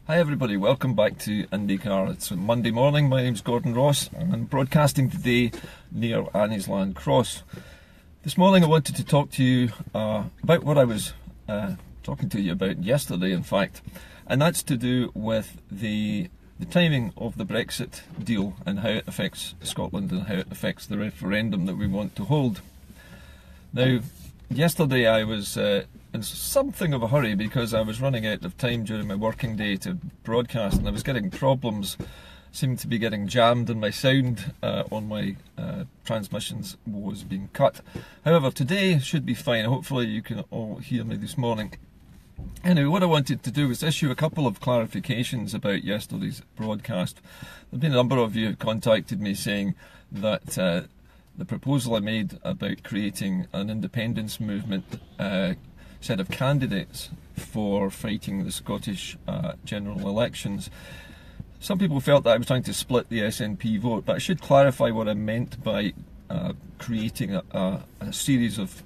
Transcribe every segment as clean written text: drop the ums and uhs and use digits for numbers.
Hi everybody, welcome back to Indycar. It's a Monday morning, my name's Gordon Ross and I'm broadcasting today near Anniesland Cross. This morning I wanted to talk to you about what I was talking to you about yesterday in fact, and that's to do with the timing of the Brexit deal and how it affects Scotland and how it affects the referendum that we want to hold. Now, yesterday I was in something of a hurry because I was running out of time during my working day to broadcast, and I was getting problems, seemed to be getting jammed, and my sound on my transmissions was being cut. However, today should be fine. Hopefully you can all hear me this morning. Anyway, what I wanted to do was issue a couple of clarifications about yesterday's broadcast. There have been a number of you who contacted me saying that the proposal I made about creating an independence movement set of candidates for fighting the Scottish general elections. Some people felt that I was trying to split the SNP vote, but I should clarify what I meant by creating a series of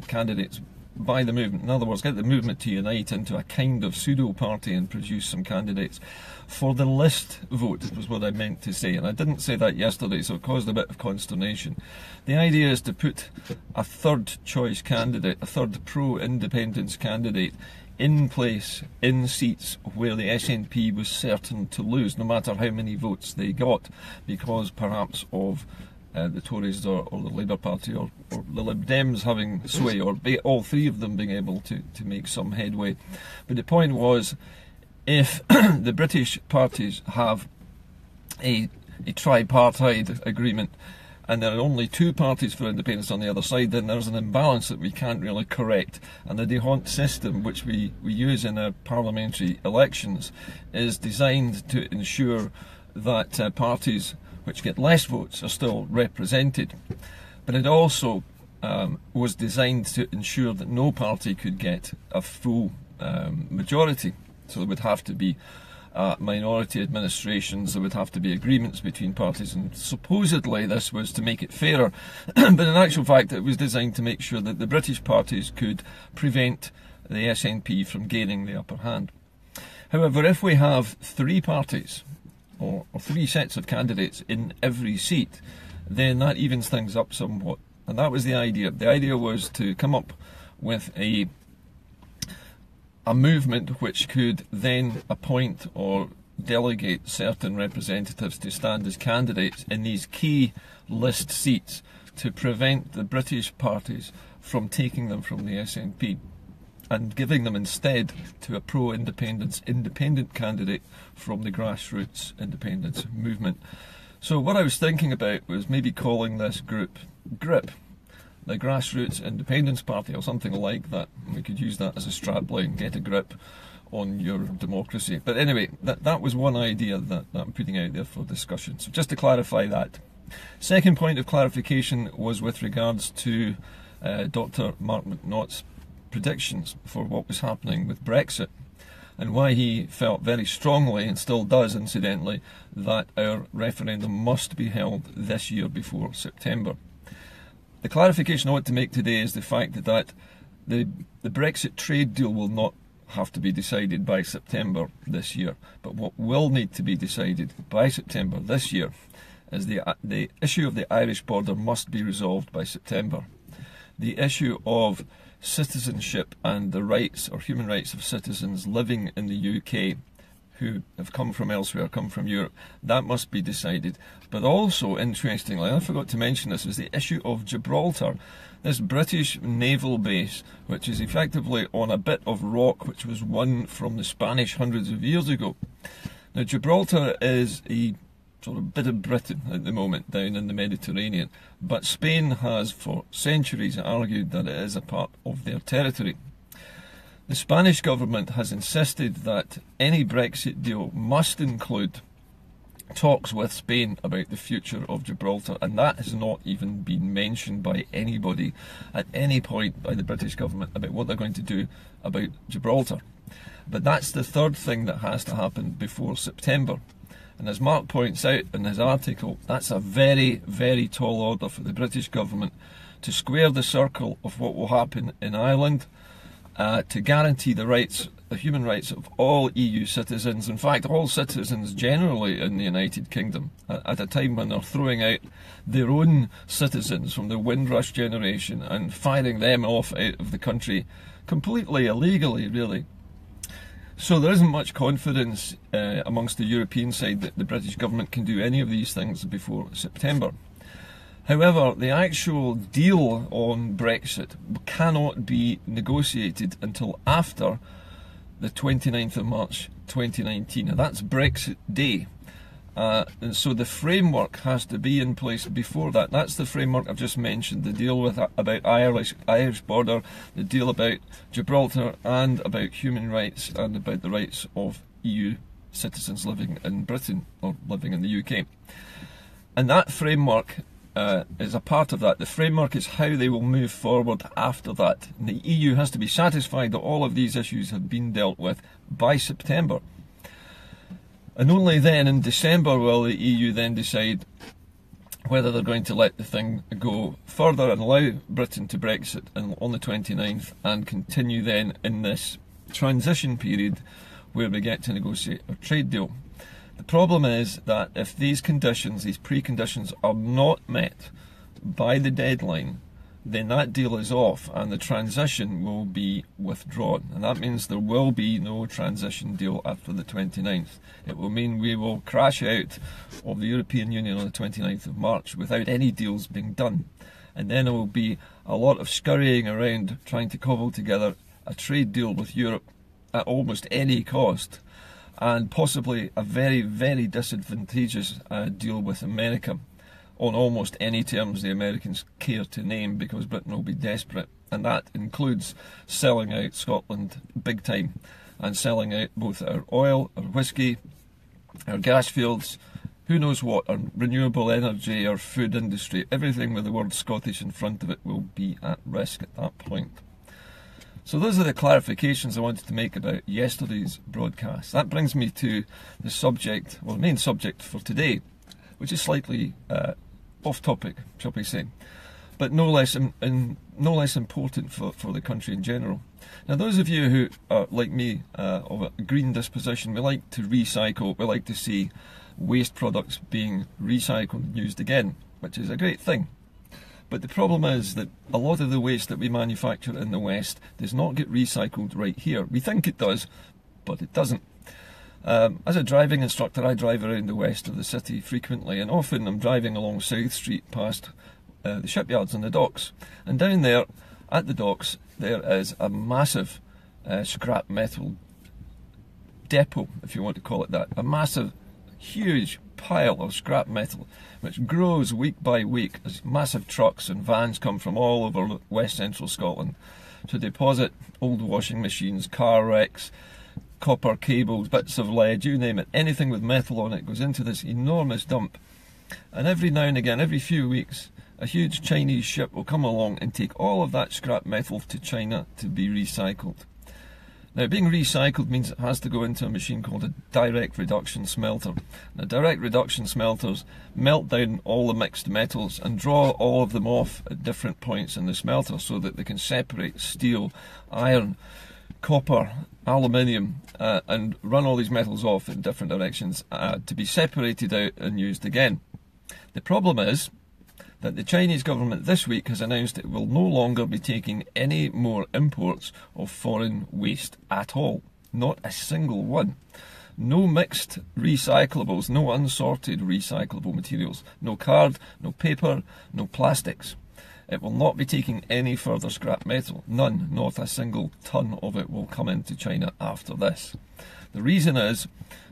candidates by the movement. In other words, get the movement to unite into a kind of pseudo-party and produce some candidates for the list vote, was what I meant to say. And I didn't say that yesterday, so it caused a bit of consternation. The idea is to put a third choice candidate, a third pro-independence candidate, in place, in seats where the SNP was certain to lose, no matter how many votes they got, because perhaps of the Tories or the Labour Party or the Lib Dems having sway, or all three of them being able to make some headway. But the point was, if the British parties have a tripartite agreement and there are only two parties for independence on the other side, then there's an imbalance that we can't really correct. And the D'Hondt system, which we use in our parliamentary elections, is designed to ensure that parties which get less votes are still represented. But it also was designed to ensure that no party could get a full majority. So there would have to be minority administrations, there would have to be agreements between parties, and supposedly this was to make it fairer. But in actual fact it was designed to make sure that the British parties could prevent the SNP from gaining the upper hand. However, if we have three parties, or three sets of candidates in every seat, then that evens things up somewhat. And that was the idea. The idea was to come up with a movement which could then appoint or delegate certain representatives to stand as candidates in these key list seats to prevent the British parties from taking them from the SNP and giving them instead to a pro-independence independent candidate from the grassroots independence movement. So what I was thinking about was maybe calling this group GRIP, the Grassroots Independence Party, or something like that. We could use that as a strapline, get a grip on your democracy. But anyway, that was one idea that I'm putting out there for discussion. So just to clarify that. Second point of clarification was with regards to Dr. Mark McNaught's predictions for what was happening with Brexit, and why he felt very strongly, and still does incidentally, that our referendum must be held this year before September. The clarification I want to make today is the fact that the Brexit trade deal will not have to be decided by September this year, but what will need to be decided by September this year is the issue of the Irish border must be resolved by September. The issue of citizenship and the rights or human rights of citizens living in the UK who have come from elsewhere, come from Europe, that must be decided. But also, interestingly, I forgot to mention this, is the issue of Gibraltar, this British naval base which is effectively on a bit of rock which was won from the Spanish hundreds of years ago. Now Gibraltar is a sort of bit of Britain at the moment down in the Mediterranean, but Spain has for centuries argued that it is a part of their territory. The Spanish government has insisted that any Brexit deal must include talks with Spain about the future of Gibraltar, and that has not even been mentioned by anybody at any point by the British government about what they're going to do about Gibraltar. But that's the third thing that has to happen before September. And as Mark points out in his article, that's a very, very tall order for the British government to square the circle of what will happen in Ireland to guarantee the human rights of all EU citizens, in fact all citizens generally in the United Kingdom, at a time when they're throwing out their own citizens from the Windrush generation and firing them off out of the country completely illegally, really. So there isn't much confidence amongst the European side that the British government can do any of these things before September. However, the actual deal on Brexit cannot be negotiated until after the 29th of March 2019, and that's Brexit Day. And so the framework has to be in place before that. That's the framework I've just mentioned, the deal about Irish border, the deal about Gibraltar, and about human rights and about the rights of EU citizens living in Britain or living in the UK. And that framework is a part of that. The framework is how they will move forward after that. And the EU has to be satisfied that all of these issues have been dealt with by September. And only then, in December, will the EU then decide whether they're going to let the thing go further and allow Britain to Brexit on the 29th and continue then in this transition period where we get to negotiate a trade deal. The problem is that if these conditions, these preconditions, are not met by the deadline, then that deal is off and the transition will be withdrawn. And that means there will be no transition deal after the 29th. It will mean we will crash out of the European Union on the 29th of March without any deals being done. And then there will be a lot of scurrying around trying to cobble together a trade deal with Europe at almost any cost, and possibly a very, very disadvantageous deal with America on almost any terms the Americans care to name, because Britain will be desperate. And that includes selling out Scotland big time, and selling out both our oil, our whisky, our gas fields, who knows what, our renewable energy, our food industry. Everything with the word Scottish in front of it will be at risk at that point. So those are the clarifications I wanted to make about yesterday's broadcast. That brings me to the subject, well, the main subject for today, which is slightly off topic, shall we say, but no less important for the country in general. Now, those of you who are like me, of a green disposition, we like to recycle, we like to see waste products being recycled and used again, which is a great thing. But the problem is that a lot of the waste that we manufacture in the West does not get recycled right here. We think it does, but it doesn't. As a driving instructor, I drive around the west of the city frequently, and often I'm driving along South Street past the shipyards and the docks. And down there, at the docks, there is a massive scrap metal depot, if you want to call it that. A massive, huge pile of scrap metal, which grows week by week as massive trucks and vans come from all over west central Scotland to deposit old washing machines, car wrecks, copper cables, bits of lead, you name it. Anything with metal on it goes into this enormous dump. And every now and again, every few weeks, a huge Chinese ship will come along and take all of that scrap metal to China to be recycled. Now, being recycled means it has to go into a machine called a direct reduction smelter. Now, direct reduction smelters melt down all the mixed metals and draw all of them off at different points in the smelter so that they can separate steel, iron, copper, aluminium, and run all these metals off in different directions to be separated out and used again. The problem is that the Chinese government this week has announced it will no longer be taking any more imports of foreign waste at all. Not a single one. No mixed recyclables, no unsorted recyclable materials, no card, no paper, no plastics. It will not be taking any further scrap metal. None, not a single ton of it will come into China after this. The reason is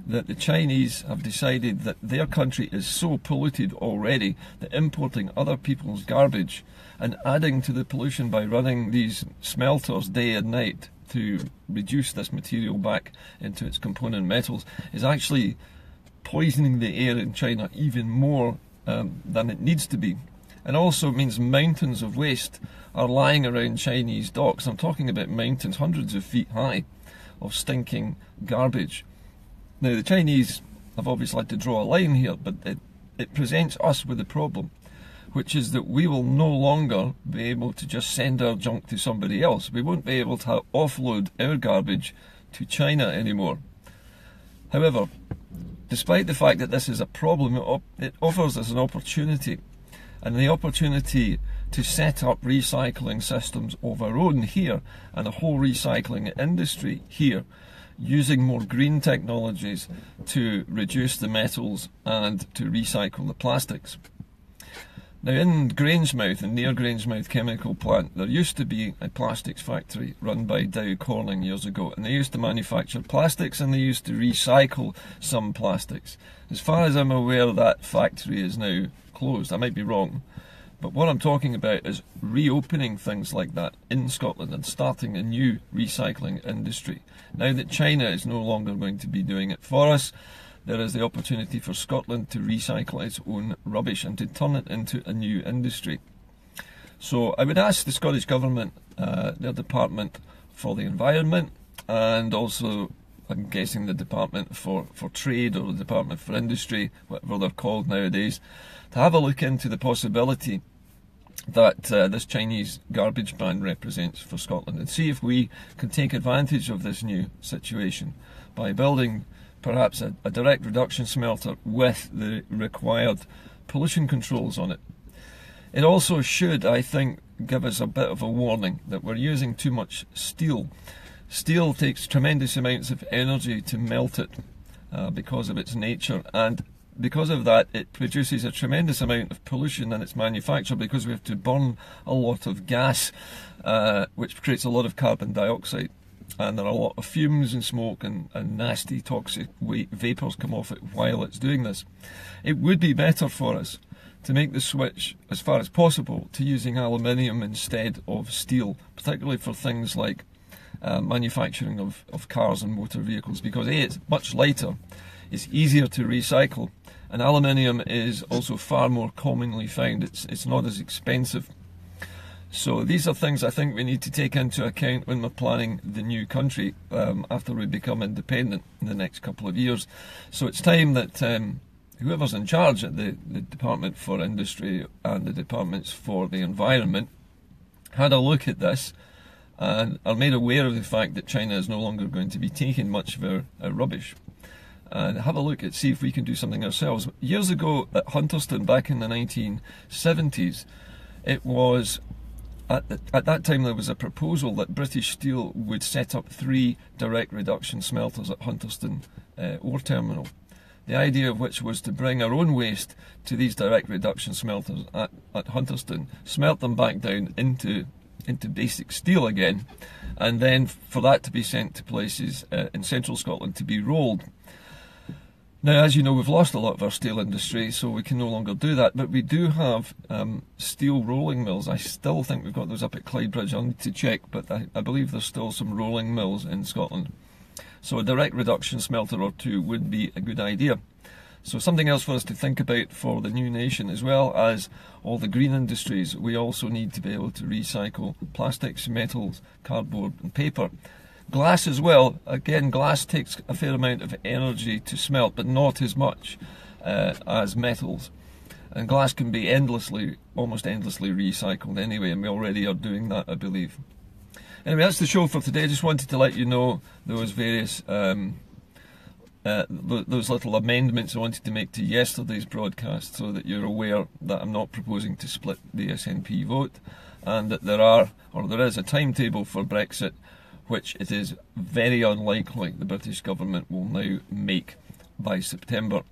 that the Chinese have decided that their country is so polluted already that importing other people's garbage and adding to the pollution by running these smelters day and night to reduce this material back into its component metals is actually poisoning the air in China even more than it needs to be. And also means mountains of waste are lying around Chinese docks. I'm talking about mountains hundreds of feet high of stinking garbage. Now, the Chinese have obviously had to draw a line here, but it presents us with a problem. which is that we will no longer be able to just send our junk to somebody else. We won't be able to offload our garbage to China anymore. However, despite the fact that this is a problem, it offers us an opportunity, and the opportunity to set up recycling systems of our own here, and a whole recycling industry here, using more green technologies to reduce the metals and to recycle the plastics. Now in Grangemouth, and near Grangemouth chemical plant, there used to be a plastics factory run by Dow Corning years ago, and they used to manufacture plastics and they used to recycle some plastics. As far as I'm aware, that factory is now closed. I might be wrong, but what I'm talking about is reopening things like that in Scotland and starting a new recycling industry. Now that China is no longer going to be doing it for us, there is the opportunity for Scotland to recycle its own rubbish and to turn it into a new industry. So I would ask the Scottish Government, their Department for the Environment, and also I'm guessing the Department for Trade, or the Department for Industry, whatever they're called nowadays, to have a look into the possibility that this Chinese garbage ban represents for Scotland, and see if we can take advantage of this new situation by building perhaps a direct reduction smelter with the required pollution controls on it. It also should, I think, give us a bit of a warning that we're using too much steel. Steel takes tremendous amounts of energy to melt it because of its nature, and because of that it produces a tremendous amount of pollution in its manufacture, because we have to burn a lot of gas which creates a lot of carbon dioxide. And there are a lot of fumes and smoke and nasty toxic vapours come off it while it's doing this. It would be better for us to make the switch as far as possible to using aluminium instead of steel, particularly for things like manufacturing of cars and motor vehicles, because A, it's much lighter, it's easier to recycle, and aluminium is also far more commonly found. It's not as expensive. So these are things I think we need to take into account when we're planning the new country after we become independent in the next couple of years. So it's time that whoever's in charge at the Department for Industry and the Departments for the Environment had a look at this and are made aware of the fact that China is no longer going to be taking much of our rubbish, and have a look at see if we can do something ourselves. Years ago at Hunterston, back in the 1970s, it was at that time there was a proposal that British Steel would set up 3 direct reduction smelters at Hunterston ore terminal. The idea of which was to bring our own waste to these direct reduction smelters at Hunterston, smelt them back down into basic steel again, and then for that to be sent to places in central Scotland to be rolled. Now, as you know, we've lost a lot of our steel industry, so we can no longer do that, but we do have steel rolling mills. I still think we've got those up at Clydebridge. I'll need to check, but I believe there's still some rolling mills in Scotland. So a direct reduction smelter or 2 would be a good idea. So something else for us to think about for the new nation, as well as all the green industries. We also need to be able to recycle plastics, metals, cardboard and paper. Glass as well. Again, glass takes a fair amount of energy to smelt, but not as much as metals. And glass can be almost endlessly recycled anyway, and we already are doing that, I believe. Anyway, that's the show for today. I just wanted to let you know those various those little amendments I wanted to make to yesterday's broadcast, so that you're aware that I'm not proposing to split the SNP vote, and that there is a timetable for Brexit, which it is very unlikely the British government will now make by September,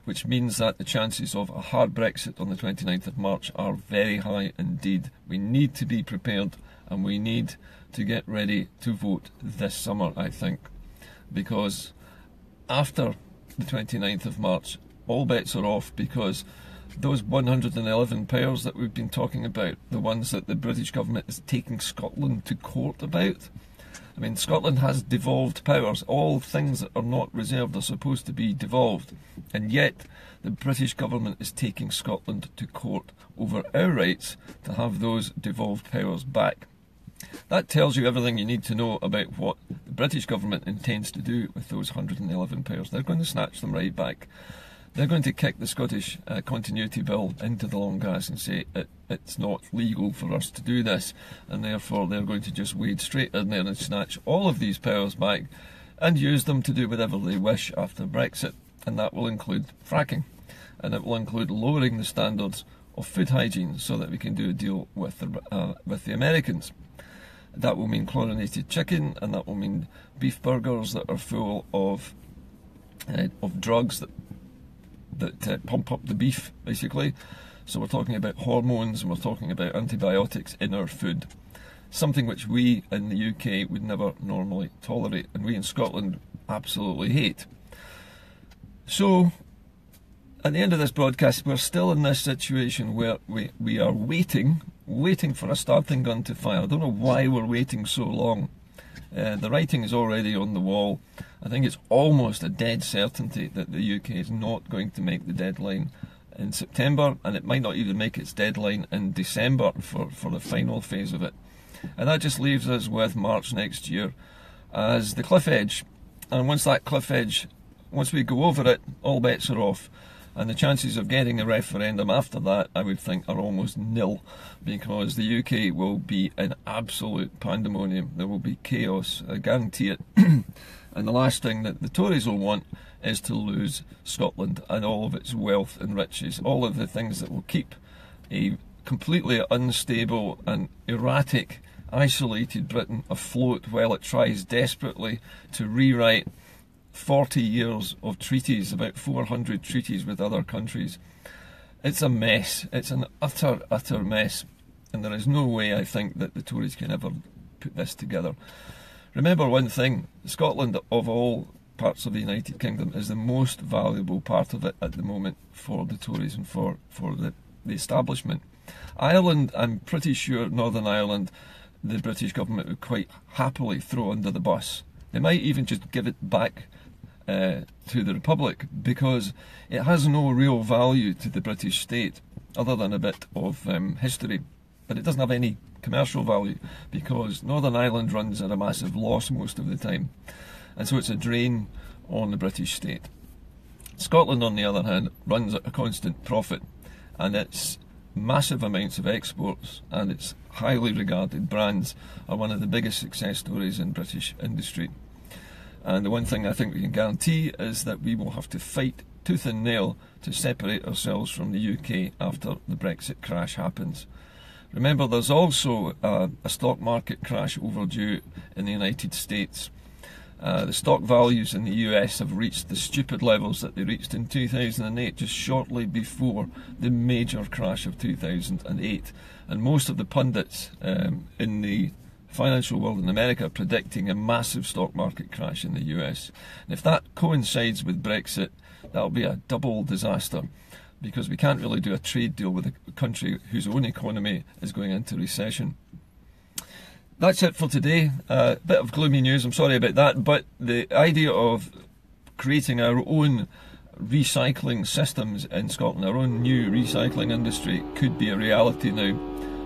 which means that the chances of a hard Brexit on the 29th of March are very high indeed. We need to be prepared, and we need to get ready to vote this summer, I think, because after the 29th of March, all bets are off, because those 111 powers that we've been talking about, the ones that the British government is taking Scotland to court about, I mean, Scotland has devolved powers. All things that are not reserved are supposed to be devolved, and yet the British government is taking Scotland to court over our rights to have those devolved powers back. That tells you everything you need to know about what the British government intends to do with those 111 powers. They're going to snatch them right back. they're going to kick the Scottish Continuity Bill into the long grass and say it's not legal for us to do this, and therefore they're going to just wade straight in there and snatch all of these powers back and use them to do whatever they wish after Brexit. And that will include fracking, and it will include lowering the standards of food hygiene so that we can do a deal with the Americans. That will mean chlorinated chicken, and that will mean beef burgers that are full of drugs that pump up the beef, basically. So we're talking about hormones, and we're talking about antibiotics in our food. Something which we in the UK would never normally tolerate, and we in Scotland absolutely hate. So, at the end of this broadcast, we're still in this situation where we are waiting for a starting gun to fire. I don't know why we're waiting so long. The writing is already on the wall. I think it's almost a dead certainty that the UK is not going to make the deadline in September, and it might not even make its deadline in December for the final phase of it. And that just leaves us with March next year as the cliff edge. And once we go over it, all bets are off. And the chances of getting a referendum after that, I would think, are almost nil, because the UK will be in absolute pandemonium. There will be chaos, I guarantee it. And the last thing that the Tories will want is to lose Scotland and all of its wealth and riches, all of the things that will keep a completely unstable and erratic, isolated Britain afloat while it tries desperately to rewrite 40 years of treaties, about 400 treaties with other countries. It's a mess. It's an utter mess. And there is no way, I think, that the Tories can ever put this together. Remember one thing, Scotland, of all parts of the United Kingdom, is the most valuable part of it at the moment for the Tories and for the establishment. Ireland, I'm pretty sure Northern Ireland, the British government would quite happily throw under the bus. They might even just give it back to the Republic, because it has no real value to the British state other than a bit of history, but it doesn't have any commercial value because Northern Ireland runs at a massive loss most of the time, and so it's a drain on the British state. Scotland, on the other hand, runs at a constant profit, and its massive amounts of exports and its highly regarded brands are one of the biggest success stories in British industry. And the one thing I think we can guarantee is that we will have to fight tooth and nail to separate ourselves from the UK after the Brexit crash happens. Remember, there's also a stock market crash overdue in the United States. The stock values in the US have reached the stupid levels that they reached in 2008, just shortly before the major crash of 2008. And most of the pundits in the financial world in America are predicting a massive stock market crash in the US. And if that coincides with Brexit, that'll be a double disaster, because we can't really do a trade deal with a country whose own economy is going into recession. That's it for today. A bit of gloomy news, I'm sorry about that, but the idea of creating our own recycling systems in Scotland, our own new recycling industry, could be a reality now.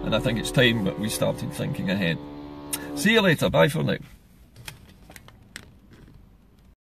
And I think it's time that we started thinking ahead. See you later. Bye for now.